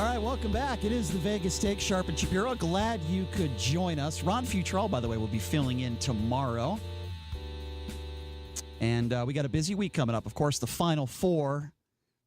right, welcome back. It is the Vegas Take, Sharp and Shapiro. Glad you could join us. Ron Futrell, by the way, will be filling in tomorrow. And we got a busy week coming up. Of course, the Final Four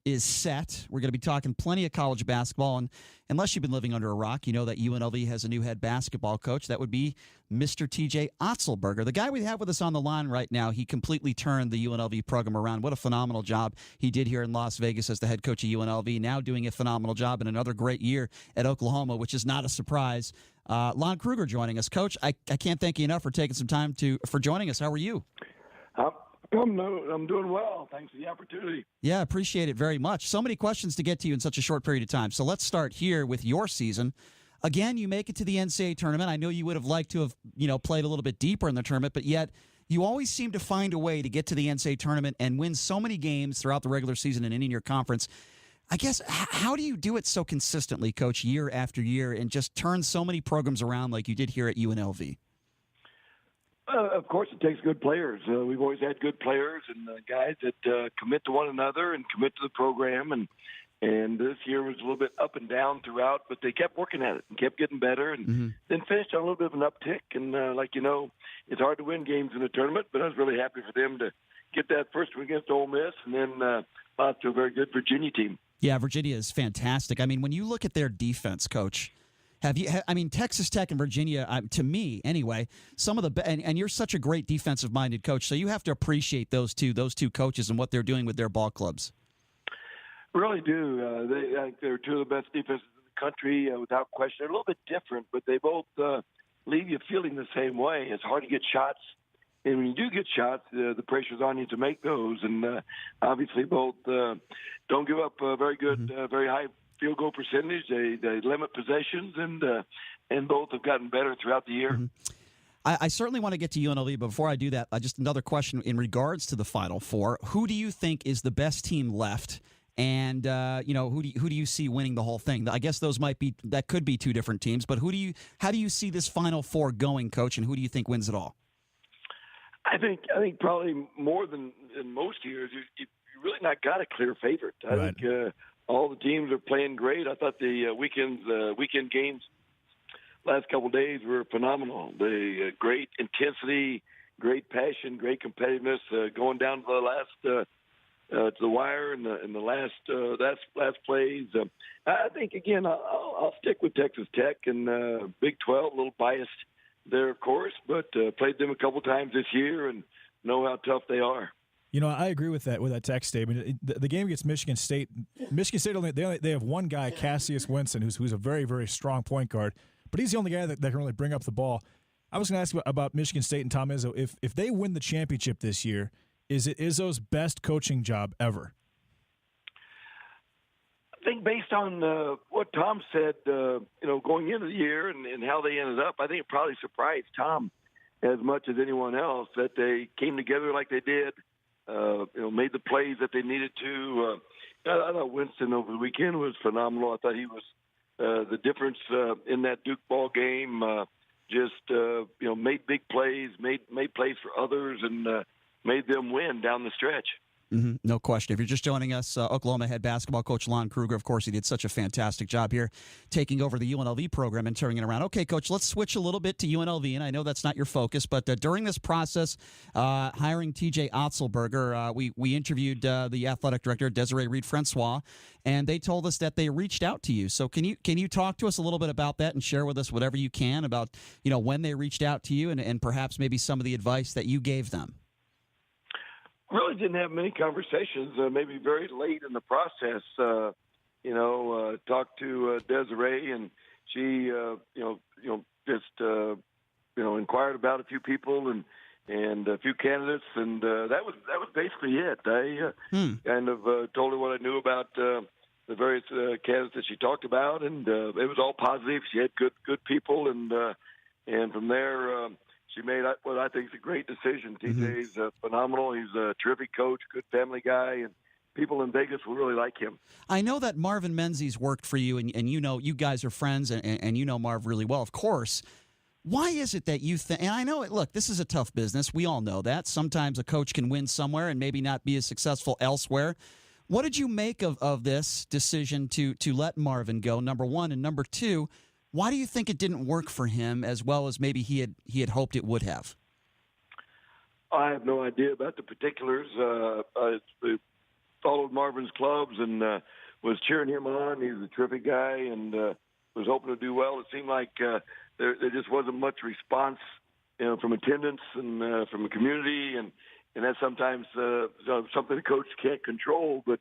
is set. We're going to be talking plenty of college basketball. And unless you've been living under a rock, you know that UNLV has a new head basketball coach. That would be Mr. TJ Otzelberger. The guy we have with us on the line right now, he completely turned the UNLV program around. What a phenomenal job he did here in Las Vegas as the head coach of UNLV. Now doing a phenomenal job in another great year at Oklahoma, which is not a surprise. Lon Kruger joining us. Coach, I can't thank you enough for taking some time for joining us. How are you? I'm doing well. Thanks for the opportunity. Yeah, appreciate it very much. So many questions to get to you in such a short period of time. So let's start here with your season. Again, you make it to the NCAA tournament. I know you would have liked to have, played a little bit deeper in the tournament, but yet you always seem to find a way to get to the NCAA tournament and win so many games throughout the regular season and in your conference. I guess, how do you do it so consistently, Coach, year after year, and just turn so many programs around like you did here at UNLV? Of course, it takes good players. We've always had good players and guys that commit to one another and commit to the program. And this year was a little bit up and down throughout, but they kept working at it and kept getting better and then finished on a little bit of an uptick. And it's hard to win games in a tournament, but I was really happy for them to get that first one against Ole Miss and then lost to a very good Virginia team. Yeah, Virginia is fantastic. I mean, when you look at their defense, Coach, Texas Tech and Virginia, to me anyway, some of the and you're such a great defensive-minded coach, so you have to appreciate those two coaches and what they're doing with their ball clubs. Really do. I think they're two of the best defenses in the country, without question. They're a little bit different, but they both leave you feeling the same way. It's hard to get shots, and when you do get shots, the pressure's on you to make those. And obviously, both don't give up very good, very high field goal percentage. They limit possessions, and both have gotten better throughout the year. I certainly want to get to UNLV, but before I do that, just another question in regards to the Final Four. Who do you think is the best team left? And who do you see winning the whole thing? I guess that could be two different teams, but how do you see this Final Four going, Coach? And who do you think wins it all? I think probably more than in most years, you really not got a clear favorite. I think all the teams are playing great. I thought the weekend games last couple of days were phenomenal. The great intensity, great passion, great competitiveness, going down to the last to the wire in the last plays. I think again I'll stick with Texas Tech and Big 12. A little biased there, of course, but played them a couple times this year and know how tough they are. I agree with that Tech statement. The game against Michigan State they have one guy, Cassius Winston, who's a very, very strong point guard, but he's the only guy that can really bring up the ball. I was going to ask you about Michigan State and Tom Izzo. If they win the championship this year, is it Izzo's best coaching job ever? I think based on what Tom said, going into the year and how they ended up, I think it probably surprised Tom as much as anyone else that they came together like they did. Made the plays that they needed to. I thought Winston over the weekend was phenomenal. I thought he was the difference in that Duke ball game. Made big plays, made plays for others, and made them win down the stretch. No question. If you're just joining us, Oklahoma head basketball coach Lon Kruger, of course, he did such a fantastic job here taking over the UNLV program and turning it around. Okay, Coach, let's switch a little bit to UNLV, and I know that's not your focus, but during this process, hiring TJ Otzelberger, we interviewed the athletic director, Desiree Reed-Francois, and they told us that they reached out to you. So can you talk to us a little bit about that and share with us whatever you can about when they reached out to you and perhaps maybe some of the advice that you gave them? Really didn't have many conversations. Maybe very late in the process, talked to Desiree, and she, inquired about a few people and a few candidates, and that was basically it. I kind of told her what I knew about the various candidates that she talked about, and it was all positive. She had good people, and from there. She made what I think is a great decision. TJ's phenomenal. He's a terrific coach, good family guy, and people in Vegas will really like him. I know that Marvin Menzies worked for you, and you guys are friends, and you know Marv really well, of course. Why is it that you think – and I know, look, this is a tough business. We all know that. Sometimes a coach can win somewhere and maybe not be as successful elsewhere. What did you make of this decision to let Marvin go, number one? And number two, why do you think it didn't work for him as well as maybe he had hoped it would have? I have no idea about the particulars. I followed Marvin's clubs and was cheering him on. He's a terrific guy and was hoping to do well. It seemed like there just wasn't much response, from attendance and from the community, and that's sometimes something the coach can't control. But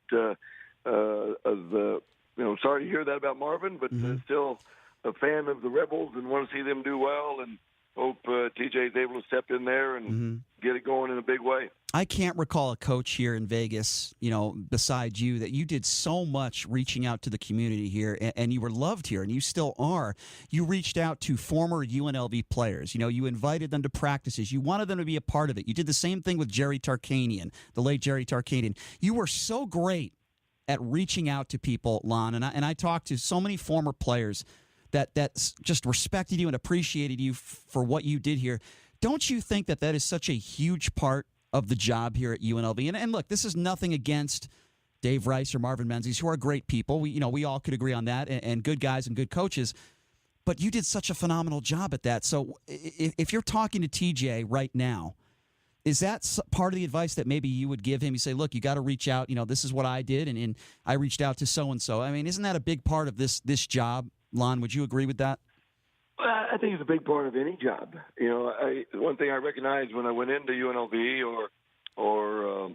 sorry to hear that about Marvin, but still a fan of the Rebels and want to see them do well, and hope TJ is able to step in there and get it going in a big way. I can't recall a coach here in Vegas, besides you, that you did so much reaching out to the community here, and you were loved here, and you still are. You reached out to former UNLV players. You invited them to practices. You wanted them to be a part of it. You did the same thing with Jerry Tarkanian, the late Jerry Tarkanian. You were so great at reaching out to people, Lon, and I talked to so many former players that just respected you and appreciated you for what you did here. Don't you think that is such a huge part of the job here at UNLV? And look, this is nothing against Dave Rice or Marvin Menzies, who are great people. We all could agree on that, and good guys and good coaches. But you did such a phenomenal job at that. So if you're talking to TJ right now, is that part of the advice that maybe you would give him? You say, look, you got to reach out. This is what I did, and I reached out to so-and-so. I mean, isn't that a big part of this job? Lon, would you agree with that? I think it's a big part of any job. One thing I recognized when I went into UNLV or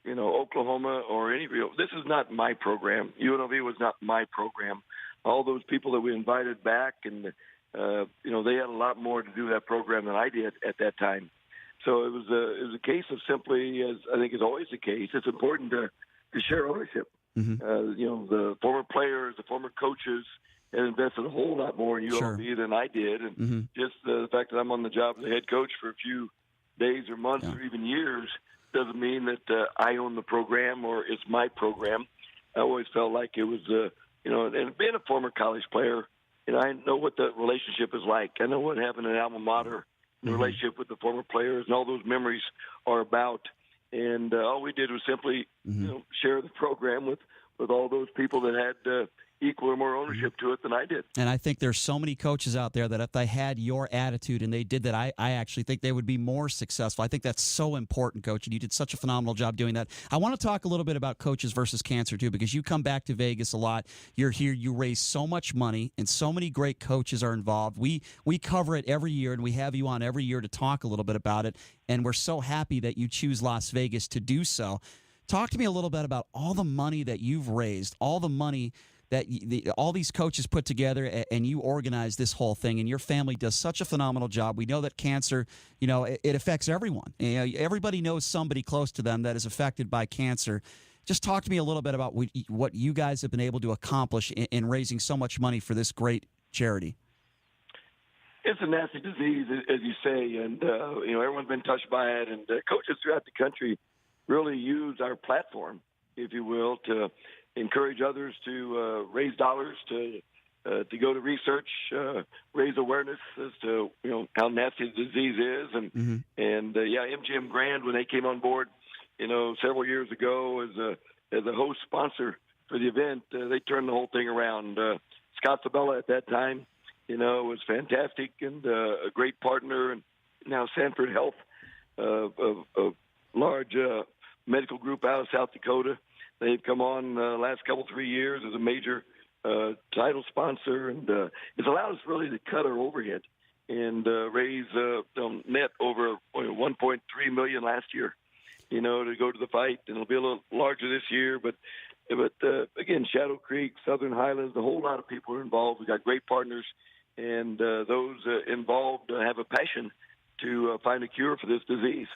Oklahoma or any real, this is not my program. UNLV was not my program. All those people that we invited back, and they had a lot more to do that program than I did at that time. So it was a case of simply, as I think is always the case, it's important to share ownership. The former players, the former coaches, had invested a whole lot more in UNLV than I did. And just the fact that I'm on the job as a head coach for a few days or months or even years doesn't mean that I own the program or it's my program. I always felt like it was, and being a former college player, I know what the relationship is like. I know what happened at alma mater, the relationship with the former players, and all those memories are about. And all we did was simply, share the program with all those people that had equal or more ownership to it than I did. And I think there's so many coaches out there that if they had your attitude and they did that, I actually think they would be more successful. I think that's so important, Coach, and you did such a phenomenal job doing that. I want to talk a little bit about coaches versus cancer, too, because you come back to Vegas a lot. You're here. You raise so much money, and so many great coaches are involved. We cover it every year, and we have you on every year to talk a little bit about it, and we're so happy that you choose Las Vegas to do so. Talk to me a little bit about all the money that you've raised, all the money that all these coaches put together, and you organize this whole thing, and your family does such a phenomenal job. We know that cancer, it affects everyone. Everybody knows somebody close to them that is affected by cancer. Just talk to me a little bit about what you guys have been able to accomplish in raising so much money for this great charity. It's a nasty disease, as you say, and everyone's been touched by it, and coaches throughout the country really use our platform, if you will, to encourage others to raise dollars, to go to research, raise awareness as to how nasty the disease is, and MGM Grand, when they came on board, several years ago as a host sponsor for the event, they turned the whole thing around. Scott Sabella at that time, was fantastic and a great partner, and now Sanford Health, a large medical group out of South Dakota. They've come on the last 3 years as a major title sponsor, and it's allowed us really to cut our overhead and raise net over $1.3 million last year, to go to the fight. And it'll be a little larger this year, but again, Shadow Creek, Southern Highlands, a whole lot of people are involved. We've got great partners, and those involved have a passion to find a cure for this disease.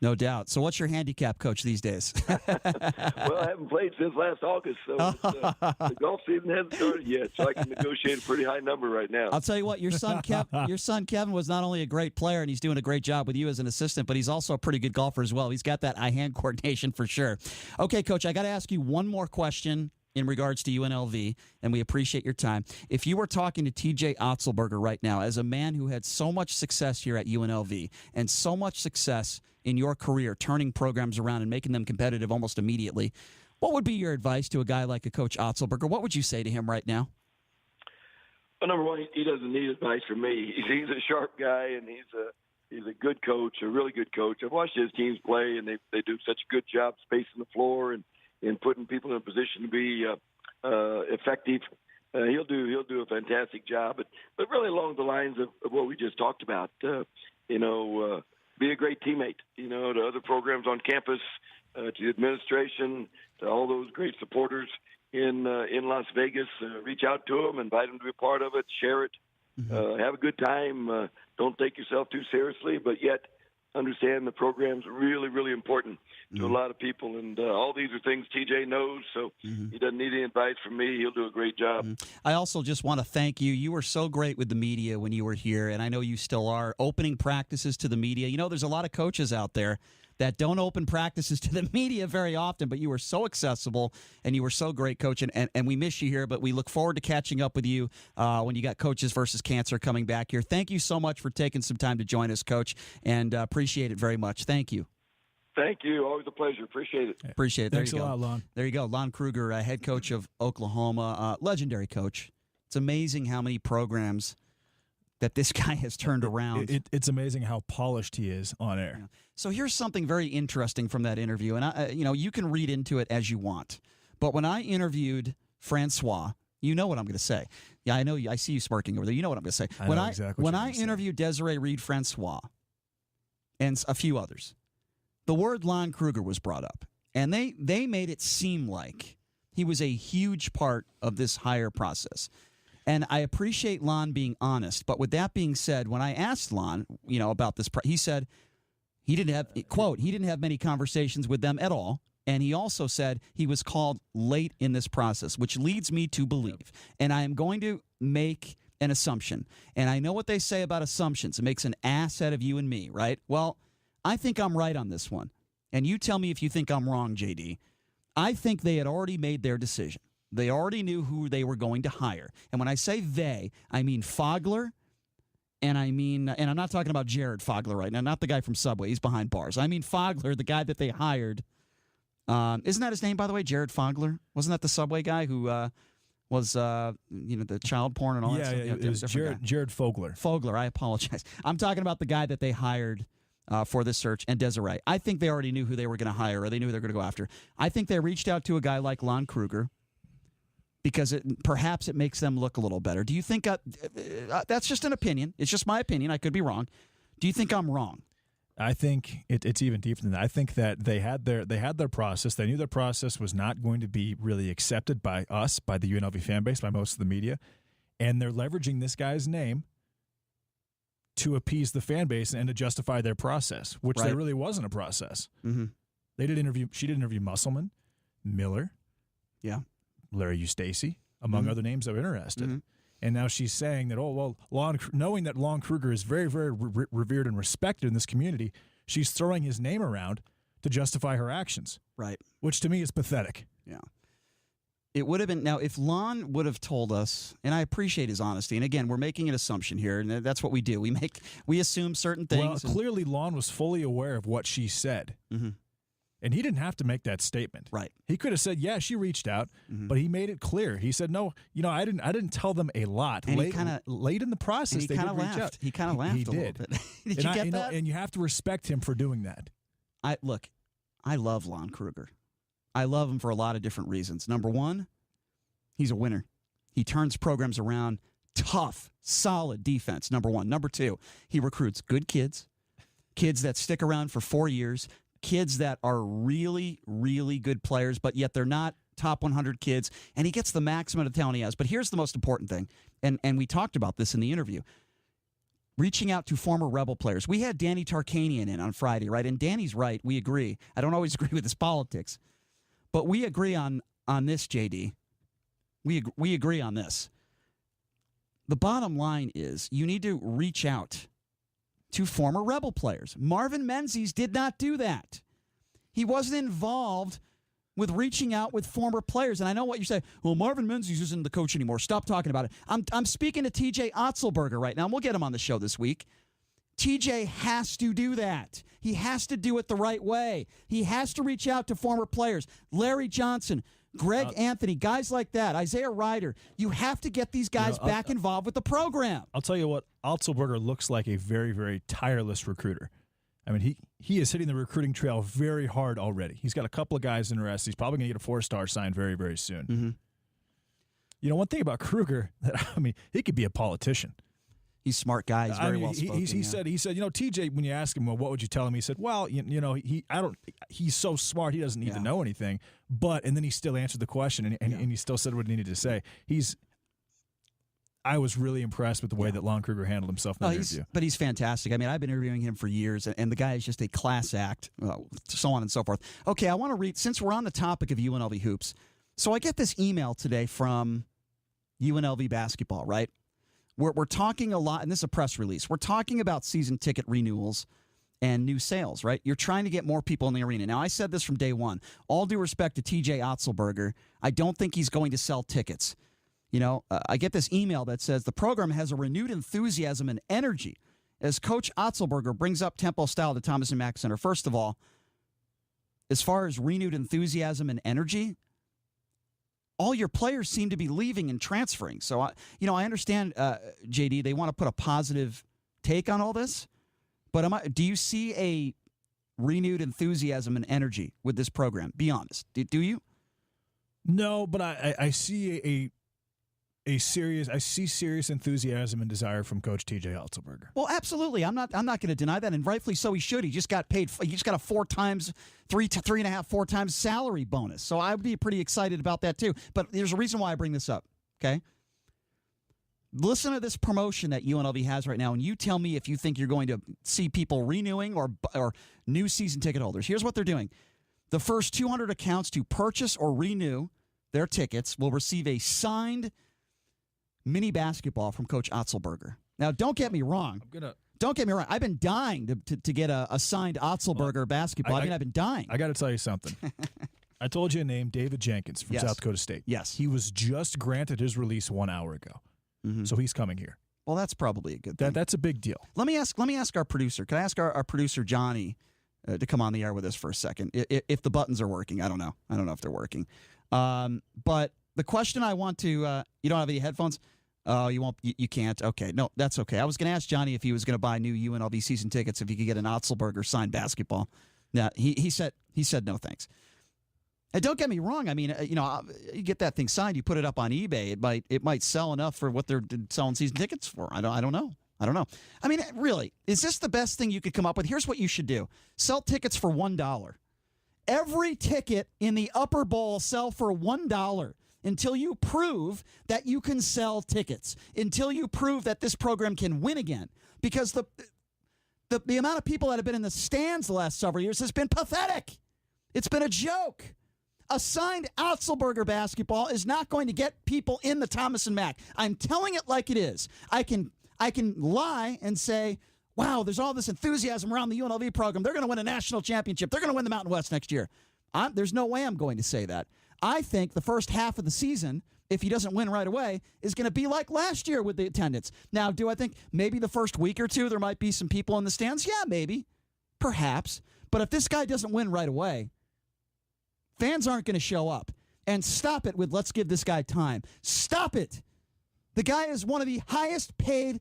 No doubt. So what's your handicap, Coach, these days? Well, I haven't played since last August, so the golf season hasn't started yet, so I can negotiate a pretty high number right now. I'll tell you what, your son Kevin was not only a great player, and he's doing a great job with you as an assistant, but he's also a pretty good golfer as well. He's got that eye-hand coordination for sure. Okay, Coach, I got to ask you one more question in regards to UNLV, and we appreciate your time. If you were talking to TJ Otzelberger right now, as a man who had so much success here at UNLV and so much success in your career, turning programs around and making them competitive almost immediately, What would be your advice to a guy like a Coach Otzelberger? What would you say to him right now? Well, number one, he doesn't need advice from me. He's a sharp guy, and he's a good coach, a really good coach. I've watched his teams play, and they do such a good job spacing the floor and putting people in a position to be effective. He'll do a fantastic job, but really along the lines of what we just talked about. Be a great teammate. To other programs on campus, to the administration, to all those great supporters in Las Vegas. Reach out to them, invite them to be a part of it, share it, have a good time. Don't take yourself too seriously, but yet understand the program's really, really important to a lot of people. And all these are things TJ knows, so he doesn't need any advice from me. He'll do a great job. I also just want to thank you. You were so great with the media when you were here, and I know you still are, opening practices to the media. There's a lot of coaches out there that don't open practices to the media very often, but you were so accessible, and you were so great, Coach, and we miss you here, but we look forward to catching up with you when you got Coaches versus Cancer coming back here. Thank you so much for taking some time to join us, Coach, and appreciate it very much. Thank you. Thank you. Always a pleasure. Appreciate it. Appreciate it. Thanks a lot, Lon. There you go. Lon Kruger, head coach of Oklahoma, legendary coach. It's amazing how many programs that this guy has turned around. It's amazing how polished he is on air. Yeah. So here's something very interesting from that interview, and you can read into it as you want. But when I interviewed Francois, you know what I'm going to say. Yeah, I know. I see you smirking over there. You know what I'm going to say. When I interviewed Desiree Reed-Francois and a few others, the word Lon Kruger was brought up, and they made it seem like he was a huge part of this hire process. And I appreciate Lon being honest. But with that being said, when I asked Lon, about this, he said he didn't have many conversations with them at all. And he also said he was called late in this process, which leads me to believe. And I am going to make an assumption. And I know what they say about assumptions. It makes an ass out of you and me, right? Well, I think I'm right on this one. And you tell me if you think I'm wrong, JD. I think they had already made their decision. They already knew who they were going to hire. And when I say they, I mean Fogler, and I'm not talking about Jared Fogler right now, not the guy from Subway. He's behind bars. I mean Fogler, the guy that they hired. Isn't that his name, by the way, Jared Fogler? Wasn't that the Subway guy who was, the child porn and all that stuff? Yeah, it was Jared Fogler. Fogler, I apologize. I'm talking about the guy that they hired for this search, and Desiree. I think they already knew who they were going to hire, or they knew who they were going to go after. I think they reached out to a guy like Lon Kruger, because perhaps it makes them look a little better. Do you think that's just an opinion? It's just my opinion. I could be wrong. Do you think I'm wrong? I think it's even deeper than that. I think that they had their process. They knew their process was not going to be really accepted by us, by the UNLV fan base, by most of the media, and they're leveraging this guy's name to appease the fan base and to justify their process, which there really wasn't a process. Mm-hmm. She did interview Musselman, Miller, Larry Eustace, among other names that were interested. Mm-hmm. And now she's saying that, knowing that Lon Kruger is very, very revered and respected in this community, she's throwing his name around to justify her actions. Right. Which to me is pathetic. Yeah. It would have been, now, if Lon would have told us, and I appreciate his honesty, and again, we're making an assumption here, and that's what we do. We assume certain things. Well, clearly Lon was fully aware of what she said. Mm-hmm. And he didn't have to make that statement. Right. He could have said, yeah, she reached out, but he made it clear. He said, no, I didn't tell them a lot. And late in the process, they did reach out. He kind of laughed he a did. little bit. Did you get that? And you have to respect him for doing that. I love Lon Kruger. I love him for a lot of different reasons. Number one, he's a winner. He turns programs around. Tough, solid defense, number one. Number two, he recruits good kids that stick around for 4 years, kids that are really, really good players, but yet they're not top 100 kids, and he gets the maximum of talent he has. But here's the most important thing, and we talked about this in the interview, reaching out to former Rebel players. We had Danny Tarkanian in on Friday, right? And Danny's right. We agree. I don't always agree with his politics, but we agree on this, JD. We agree on this. The bottom line is you need to reach out to former Rebel players. Marvin Menzies did not do that. He wasn't involved with reaching out with former players. And I know what you say, well, Marvin Menzies isn't the coach anymore. Stop talking about it. I'm speaking to TJ Otzelberger right now, and we'll get him on the show this week. TJ has to do that. He has to do it the right way. He has to reach out to former players. Larry Johnson, Greg Anthony, guys like that, Isaiah Ryder. You have to get these guys back involved with the program. I'll tell you what, Otzelberger looks like a very, very tireless recruiter. I mean, he is hitting the recruiting trail very hard already. He's got a couple of guys interested. He's probably going to get a 4-star signed very, very soon. Mm-hmm. You know, one thing about Kruger, he could be a politician. He's a smart guy. He's very well spoken. He said, TJ, when you ask him, well, what would you tell him? He said, well, he's so smart, he doesn't need to know anything. And then he still answered the question, and he still said what he needed to say. I was really impressed with the way that Lon Kruger handled himself in the interview. But he's fantastic. I mean, I've been interviewing him for years, and the guy is just a class act, so on and so forth. Okay, I want to read, since we're on the topic of UNLV hoops, so I get this email today from UNLV basketball, right? We're talking a lot, and this is a press release. We're talking about season ticket renewals and new sales, right? You're trying to get more people in the arena. Now, I said this from day one. All due respect to TJ Otzelberger, I don't think he's going to sell tickets. You know, I get this email that says the program has a renewed enthusiasm and energy as Coach Otzelberger brings up tempo style to Thomas and Mack Center. First of all, as far as renewed enthusiasm and energy, all your players seem to be leaving and transferring. So, I understand, JD, they want to put a positive take on all this. But do you see a renewed enthusiasm and energy with this program? Be honest. Do you? No, but I see serious enthusiasm and desire from Coach TJ Otzelberger. Well, absolutely. I'm not going to deny that, and rightfully so. He should. He just got paid. He just got a 4 times salary bonus. So I would be pretty excited about that too. But there's a reason why I bring this up. Okay. Listen to this promotion that UNLV has right now, and you tell me if you think you're going to see people renewing or new season ticket holders. Here's what they're doing: the first 200 accounts to purchase or renew their tickets will receive a signed mini basketball from Coach Otzelberger. Now, don't get me wrong. Don't get me wrong. I've been dying to get a signed Otzelberger basketball. I've been dying. I got to tell you something. I told you a name, David Jenkins from South Dakota State. Yes. He was just granted his release 1 hour ago. Mm-hmm. So he's coming here. Well, that's probably a good thing. That's a big deal. Let me ask our producer. Can I ask our producer, Johnny, to come on the air with us for a second? If the buttons are working. I don't know if they're working. But the question I want to you don't have any headphones? Oh, you won't. You can't. Okay, no, that's okay. I was going to ask Johnny if he was going to buy new UNLV season tickets if he could get an Otzelberger signed basketball. Now he said no thanks. And don't get me wrong. I mean, you get that thing signed, you put it up on eBay. It might sell enough for what they're selling season tickets for. I don't know. I mean, really, is this the best thing you could come up with? Here's what you should do: sell tickets for $1. Every ticket in the upper bowl sell for $1. Until you prove that you can sell tickets, until you prove that this program can win again. Because the amount of people that have been in the stands the last several years has been pathetic. It's been a joke. A signed Otzelberger basketball is not going to get people in the Thomas and Mack. I'm telling it like it is. I can lie and say, wow, there's all this enthusiasm around the UNLV program. They're going to win a national championship. They're going to win the Mountain West next year. There's no way I'm going to say that. I think the first half of the season, if he doesn't win right away, is going to be like last year with the attendance. Now, do I think maybe the first week or two there might be some people in the stands? Yeah, maybe. Perhaps. But if this guy doesn't win right away, fans aren't going to show up. And stop it with let's give this guy time. Stop it. The guy is one of the highest paid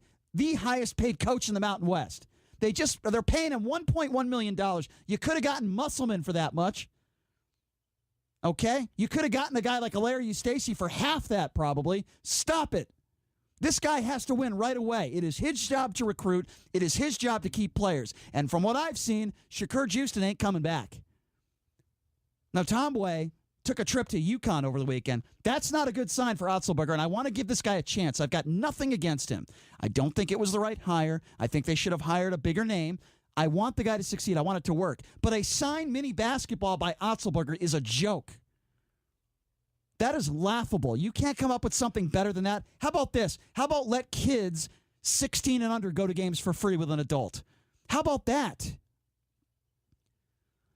coach in the Mountain West. They're paying him $1.1 million. You could have gotten Musselman for that much. Okay? You could have gotten a guy like Larry Eustachy for half that, probably. Stop it. This guy has to win right away. It is his job to recruit. It is his job to keep players. And from what I've seen, Shakur Houston ain't coming back. Now, Tom Way took a trip to UConn over the weekend. That's not a good sign for Otzelberger, and I want to give this guy a chance. I've got nothing against him. I don't think it was the right hire. I think they should have hired a bigger name. I want the guy to succeed. I want it to work. But a signed mini basketball by Otzelberger is a joke. That is laughable. You can't come up with something better than that. How about this? How about let kids 16 and under go to games for free with an adult? How about that?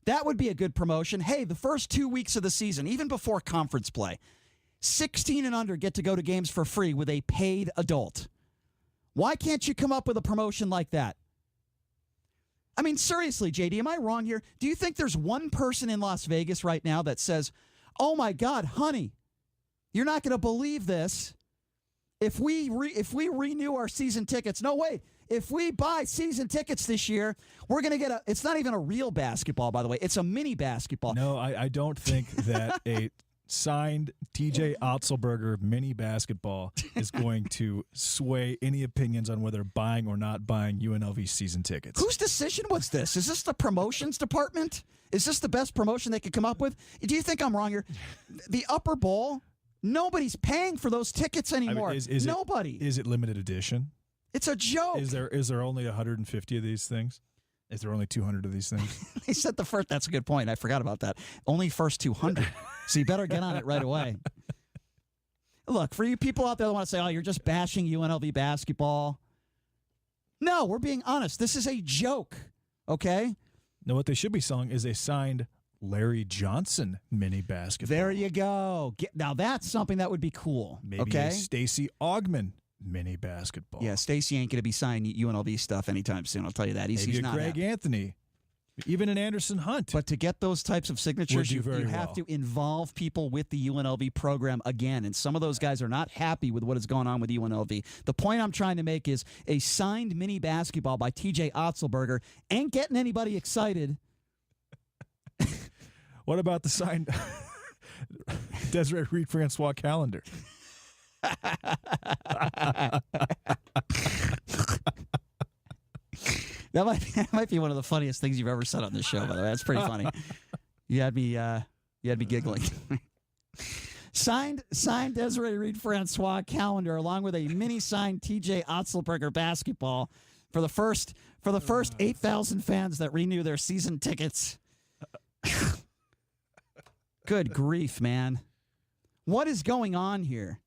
That would be a good promotion. Hey, the first 2 weeks of the season, even before conference play, 16 and under get to go to games for free with a paid adult. Why can't you come up with a promotion like that? I mean, seriously, JD, am I wrong here? Do you think there's one person in Las Vegas right now that says, oh, my God, honey, you're not going to believe this. If we renew our season tickets, no, wait. If we buy season tickets this year, we're going to get it's not even a real basketball, by the way. It's a mini basketball. No, I don't think that a signed TJ Otzelberger mini basketball is going to sway any opinions on whether buying or not buying UNLV season tickets. Whose decision was this? Is this the promotions department? Is this the best promotion they could come up with? Do you think I'm wrong here? The upper bowl, nobody's paying for those tickets anymore. I mean, Nobody. Is it limited edition? It's a joke. Is there only 150 of these things? Is there only 200 of these things? They said the first. That's a good point. I forgot about that. Only first 200. So you better get on it right away. Look, for you people out there that want to say, oh, you're just bashing UNLV basketball. No, we're being honest. This is a joke, okay? No, what they should be selling is a signed Larry Johnson mini basketball. There you go. Now that's something that would be cool. Maybe okay? a Stacey Augmon mini basketball. Yeah, Stacey ain't going to be signing UNLV stuff anytime soon. I'll tell you that. He's not Greg Anthony, even an Anderson Hunt. But to get those types of signatures, you have to involve people with the UNLV program again. And some of those guys are not happy with what has gone on with UNLV. The point I'm trying to make is a signed mini basketball by TJ Otzelberger ain't getting anybody excited. What about the signed Desiree Reed Francois calendar? That might be one of the funniest things you've ever said on this show, by the way. That's pretty funny. You had me giggling. Signed Desiree Reed Francois calendar along with a mini signed TJ Otzelberger basketball for the first 8,000 fans that renew their season tickets. Good grief, man. What is going on here?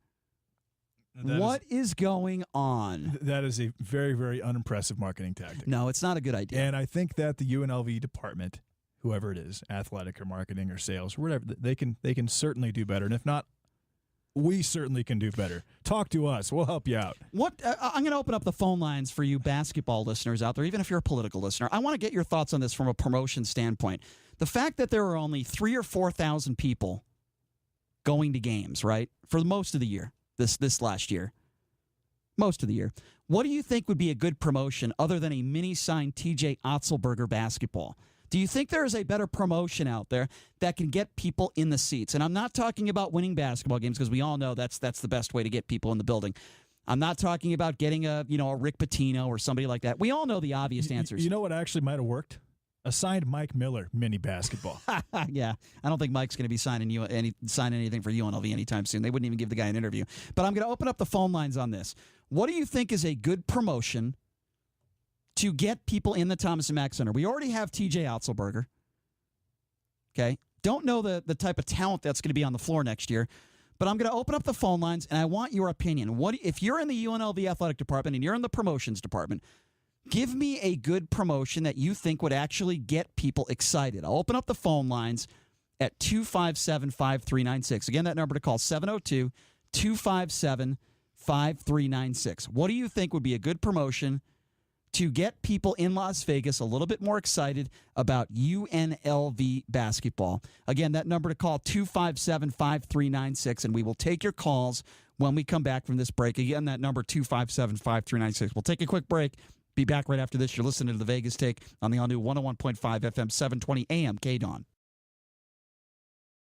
What is going on? That is a very, very unimpressive marketing tactic. No, it's not a good idea. And I think that the UNLV department, whoever it is, athletic or marketing or sales, or whatever, they can certainly do better. And if not, we certainly can do better. Talk to us. We'll help you out. I'm going to open up the phone lines for you basketball listeners out there, even if you're a political listener. I want to get your thoughts on this from a promotion standpoint. The fact that there are only 3,000 or 4,000 people going to games, right, for most of the year, this last year, most of the year. What do you think would be a good promotion other than a mini-signed TJ Otzelberger basketball? Do you think there is a better promotion out there that can get people in the seats? And I'm not talking about winning basketball games because we all know that's the best way to get people in the building. I'm not talking about getting a Rick Pitino or somebody like that. We all know the obvious answers. You know what actually might have worked? A signed Mike Miller mini basketball. Yeah, I don't think Mike's going to be signing anything for UNLV anytime soon. They wouldn't even give the guy an interview. But I'm going to open up the phone lines on this. What do you think is a good promotion to get people in the Thomas & Mack Center? We already have TJ Otzelberger. Okay, don't know the type of talent that's going to be on the floor next year. But I'm going to open up the phone lines, and I want your opinion. If you're in the UNLV athletic department and you're in the promotions department, give me a good promotion that you think would actually get people excited. I'll open up the phone lines at 257-5396. Again, that number to call, 702-257-5396. What do you think would be a good promotion to get people in Las Vegas a little bit more excited about UNLV basketball? Again, that number to call, 257-5396, and we will take your calls when we come back from this break. Again, that number, 257-5396. We'll take a quick break. Be back right after this. You're listening to the Vegas Take on the all-new 101.5 FM 720 AM KDWN.